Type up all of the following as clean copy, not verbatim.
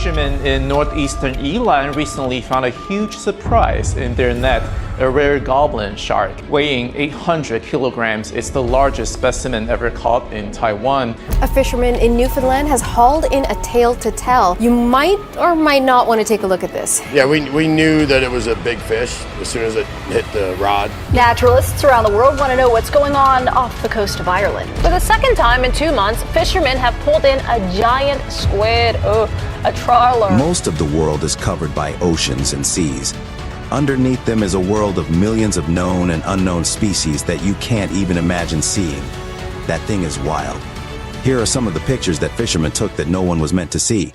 fishermen in northeastern Ilan recently found a huge surprise in their net, a rare goblin shark. Weighing 800 kilograms, it's the largest specimen ever caught in Taiwan. A fisherman in Newfoundland has hauled in a tale to tell. You might or might not want to take a look at this. Yeah, we knew that it was a big fish as soon as it hit the rod. Naturalists around the world want to know what's going on off the coast of Ireland. For the second time in 2 months, fishermen have pulled in a giant squid, a trawler. Most of the world is covered by oceans and seas. Underneath them is a world of millions of known and unknown species that you can't even imagine seeing. That thing is wild. Here are some of the pictures that fishermen took that no one was meant to see.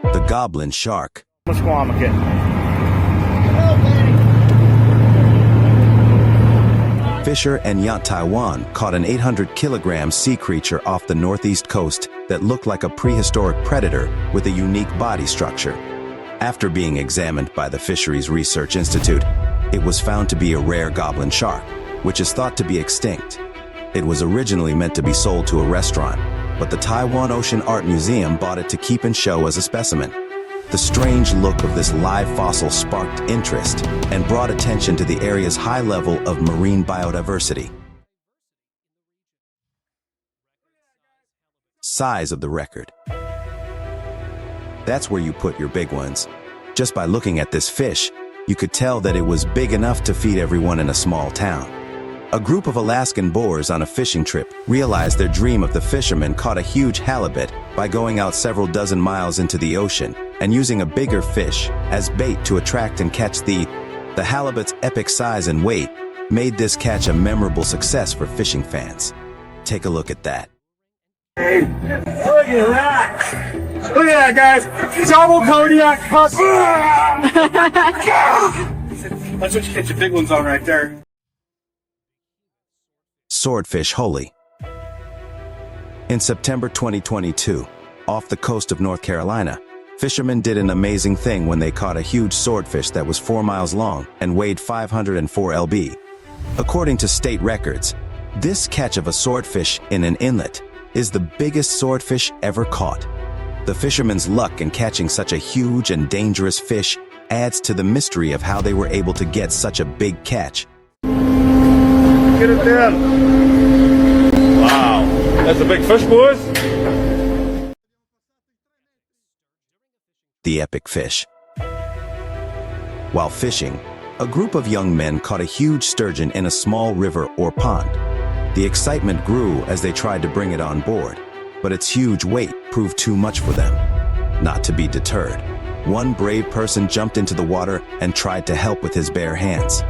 The goblin shark. Fisher and Yacht Taiwan caught an 800-kilogram sea creature off the northeast coast that looked like a prehistoric predator with a unique body structure. After being examined by the Fisheries Research Institute, it was found to be a rare goblin shark, which is thought to be extinct. It was originally meant to be sold to a restaurant, but the Taiwan Ocean Art Museum bought it to keep and show as a specimen. The strange look of this live fossil sparked interest and brought attention to the area's high level of marine biodiversity. Size of the record. That's where you put your big ones. Just by looking at this fish, you could tell that it was big enough to feed everyone in a small town. A group of Alaskan boers on a fishing trip realized their dream of the fishermen caught a huge halibut by going out several dozen miles into the ocean and using a bigger fish as bait to attract and catch the halibut's epic size and weight made this catch a memorable success for fishing fans. Take a look at that. Hey, look at that! Look at that, guys! Double Kodiak cuss! That's what you get your big ones on right there. Swordfish Holy. In September 2022, off the coast of North Carolina, fishermen did an amazing thing when they caught a huge swordfish that was 4 miles long and weighed 504 lb. According to state records, this catch of a swordfish in an inlet is the biggest swordfish ever caught. The fishermen's luck in catching such a huge and dangerous fish adds to the mystery of how they were able to get such a big catch. Get it in. Wow. That's a big fish, boys. The epic fish. While fishing, a group of young men caught a huge sturgeon in a small river or pond. The excitement grew as they tried to bring it on board, but its huge weight proved too much for them. Not to be deterred, one brave person jumped into the water and tried to help with his bare hands.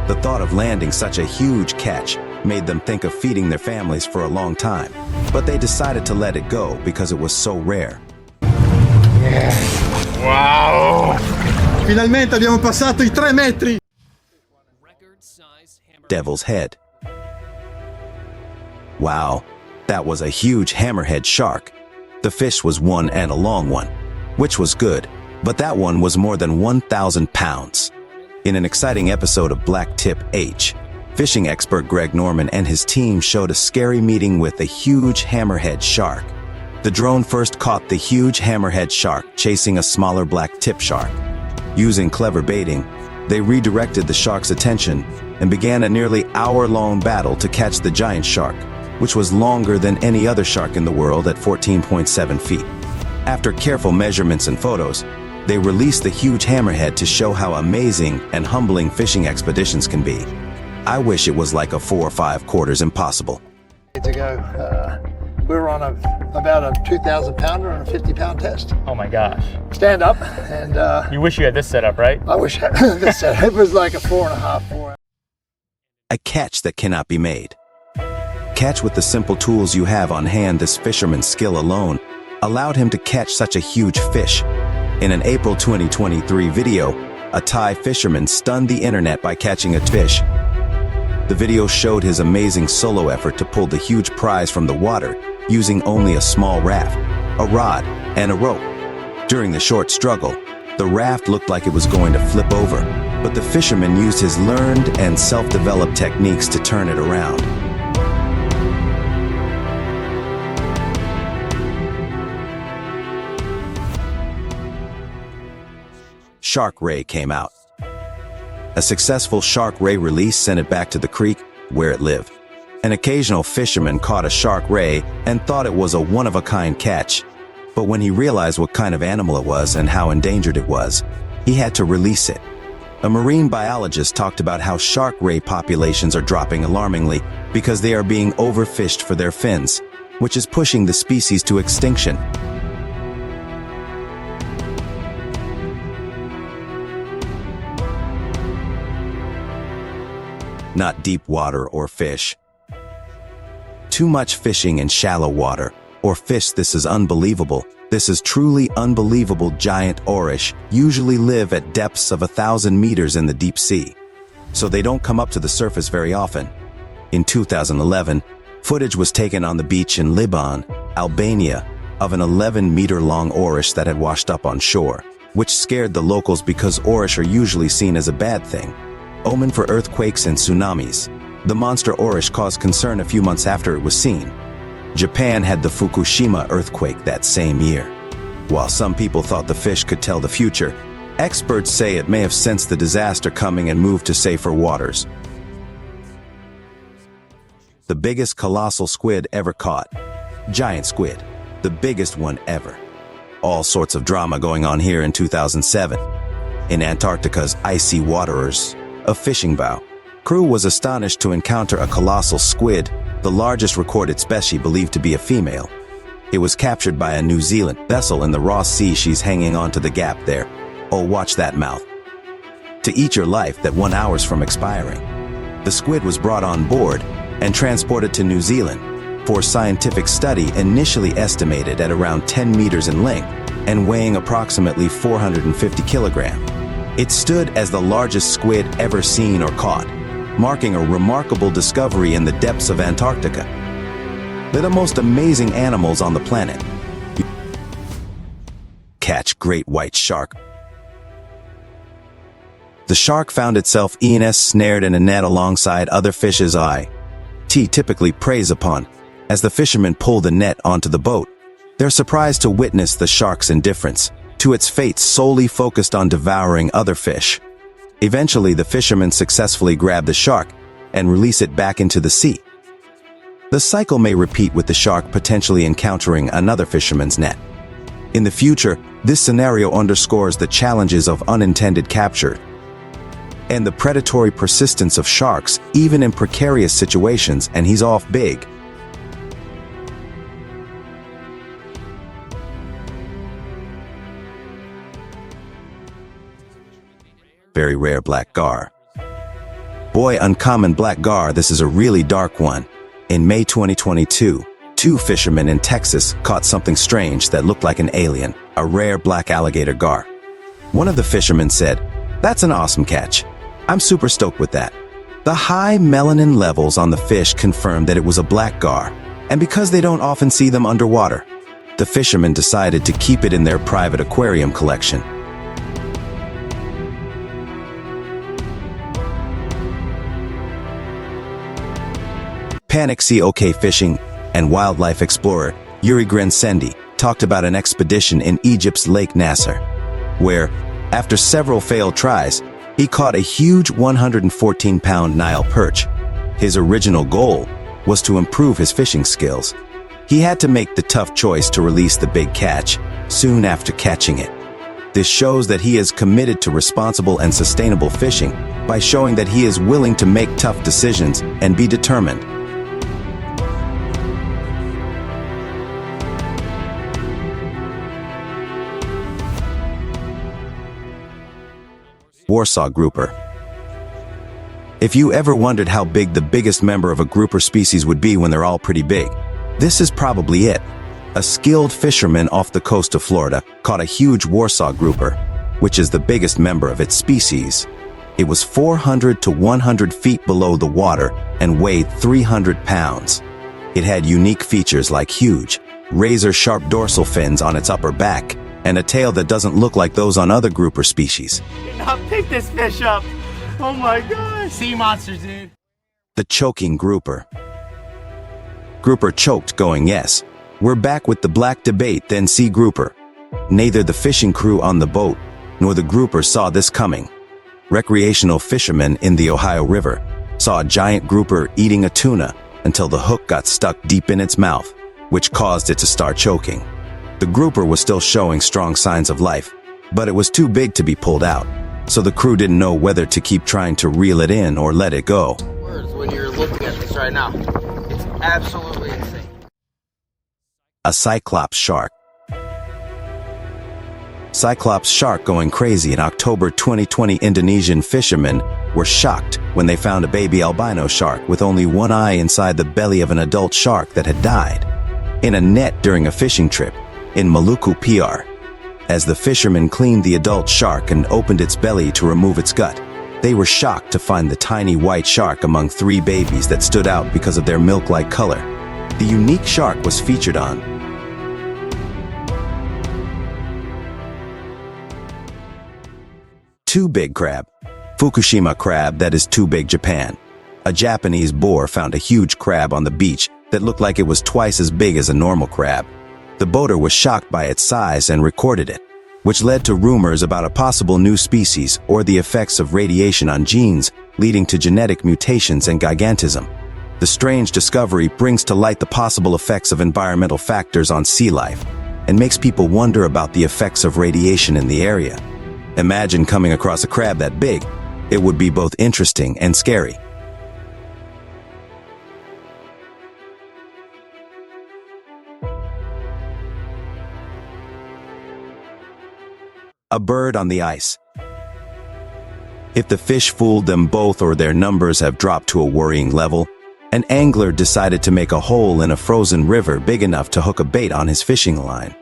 The thought of landing such a huge catch made them think of feeding their families for a long time, but they decided to let it go because it was so rare. Yes. Wow! Finalmente abbiamo passato I 3 metri! Devil's head. Wow, that was a huge hammerhead shark. The fish was one and a long one, which was good, but that one was more than 1,000 pounds. In an exciting episode of Black Tip H, fishing expert Greg Norman and his team showed a scary meeting with a huge hammerhead shark. The drone first caught the huge hammerhead shark chasing a smaller black tip shark. Using clever baiting, they redirected the shark's attention and began a nearly hour-long battle to catch the giant shark, which was longer than any other shark in the world at 14.7 feet. After careful measurements and photos, they released the huge hammerhead to show how amazing and humbling fishing expeditions can be. I wish it was like a 4 or 5 quarters impossible. To go, we were on about a 2,000 pounder and a 50-pound test. Oh my gosh. Stand up and... you wish you had this set up, right? I wish I had this set up. It was like a 4.5, 4. A catch that cannot be made. Catch with the simple tools you have on hand. This fisherman's skill alone allowed him to catch such a huge fish. In an April 2023 video, a Thai fisherman stunned the internet by catching a fish. The video showed his amazing solo effort to pull the huge prize from the water using only a small raft, a rod, and a rope. During the short struggle, the raft looked like it was going to flip over, but the fisherman used his learned and self-developed techniques to turn it around. shark ray came out. A successful shark ray release sent it back to the creek where it lived. An occasional fisherman caught a shark ray and thought it was a one-of-a-kind catch. But when he realized what kind of animal it was and how endangered it was, he had to release it. A marine biologist talked about how shark ray populations are dropping alarmingly because they are being overfished for their fins, which is pushing the species to extinction. Not deep water or fish. Too much fishing in shallow water, or fish. This is unbelievable. This is truly unbelievable. Giant orish usually live at depths of 1,000 meters in the deep sea, so they don't come up to the surface very often. In 2011, footage was taken on the beach in Liban, Albania, of an 11-meter-long orish that had washed up on shore, which scared the locals because orish are usually seen as a bad thing, omen for earthquakes and tsunamis. The monster orish caused concern a few months after it was seen. Japan had the Fukushima earthquake that same year. While some people thought the fish could tell the future, experts say it may have sensed the disaster coming and moved to safer waters. The biggest colossal squid ever caught. Giant squid, the biggest one ever. All sorts of drama going on here in 2007. In Antarctica's icy waters, a fishing bow. Crew was astonished to encounter a colossal squid, the largest recorded species believed to be a female. It was captured by a New Zealand vessel in the Ross Sea. She's hanging onto the gap there. Oh, watch that mouth. To eat your life that 1 hour from expiring. The squid was brought on board and transported to New Zealand for scientific study, initially estimated at around 10 meters in length and weighing approximately 450 kilograms. It stood as the largest squid ever seen or caught, marking a remarkable discovery in the depths of Antarctica. They're the most amazing animals on the planet. Catch great white shark. The shark found itself snared in a net alongside other fish's eye. Typically preys upon. As the fishermen pull the net onto the boat, they're surprised to witness the shark's indifference to its fate, solely focused on devouring other fish. Eventually, the fishermen successfully grab the shark and release it back into the sea. The cycle may repeat, with the shark potentially encountering another fisherman's net. In the future, this scenario underscores the challenges of unintended capture and the predatory persistence of sharks, even in precarious situations, and he's off big. Very rare black gar. Boy, uncommon black gar. This is a really dark one. In May 2022, 2 fishermen in Texas caught something strange that looked like an alien, a rare black alligator gar. One of the fishermen said, "That's an awesome catch. I'm super stoked with that." The high melanin levels on the fish confirmed that it was a black gar, and because they don't often see them underwater, the fishermen decided to keep it in their private aquarium collection. Panic COK fishing and wildlife explorer Yuri Grensendi talked about an expedition in Egypt's Lake Nasser, where, after several failed tries, he caught a huge 114-pound Nile perch. His original goal was to improve his fishing skills. He had to make the tough choice to release the big catch soon after catching it. This shows that he is committed to responsible and sustainable fishing by showing that he is willing to make tough decisions and be determined. Warsaw grouper. If you ever wondered how big the biggest member of a grouper species would be when they're all pretty big, this is probably it. A skilled fisherman off the coast of Florida caught a huge Warsaw grouper, which is the biggest member of its species. It was 400 to 100 feet below the water and weighed 300 pounds. It had unique features like huge, razor-sharp dorsal fins on its upper back and a tail that doesn't look like those on other grouper species. I'll pick this fish up. Oh my God. Sea monsters, dude. The choking grouper. Grouper choked, going, "Yes, we're back with the black debate, then sea grouper." Neither the fishing crew on the boat nor the grouper saw this coming. Recreational fishermen in the Ohio River saw a giant grouper eating a tuna until the hook got stuck deep in its mouth, which caused it to start choking. The grouper was still showing strong signs of life, but it was too big to be pulled out, so the crew didn't know whether to keep trying to reel it in or let it go. When you're looking at this right now, it's absolutely insane. A cyclops shark. Cyclops shark going crazy. In October 2020, Indonesian fishermen were shocked when they found a baby albino shark with only one eye inside the belly of an adult shark that had died in a net during a fishing trip in Maluku, PR. As the fishermen cleaned the adult shark and opened its belly to remove its gut, they were shocked to find the tiny white shark among 3 babies that stood out because of their milk-like color. The unique shark was featured on Too Big Crab. Fukushima crab that is too big, Japan. A Japanese boar found a huge crab on the beach that looked like it was twice as big as a normal crab. The boater was shocked by its size and recorded it, which led to rumors about a possible new species or the effects of radiation on genes, leading to genetic mutations and gigantism. The strange discovery brings to light the possible effects of environmental factors on sea life and makes people wonder about the effects of radiation in the area. Imagine coming across a crab that big. It would be both interesting and scary. A bird on the ice. If the fish fooled them both or their numbers have dropped to a worrying level, an angler decided to make a hole in a frozen river big enough to hook a bait on his fishing line.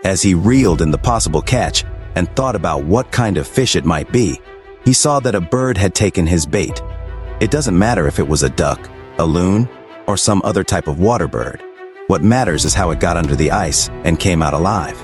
As he reeled in the possible catch and thought about what kind of fish it might be, he saw that a bird had taken his bait. It doesn't matter if it was a duck, a loon, or some other type of water bird. What matters is how it got under the ice and came out alive.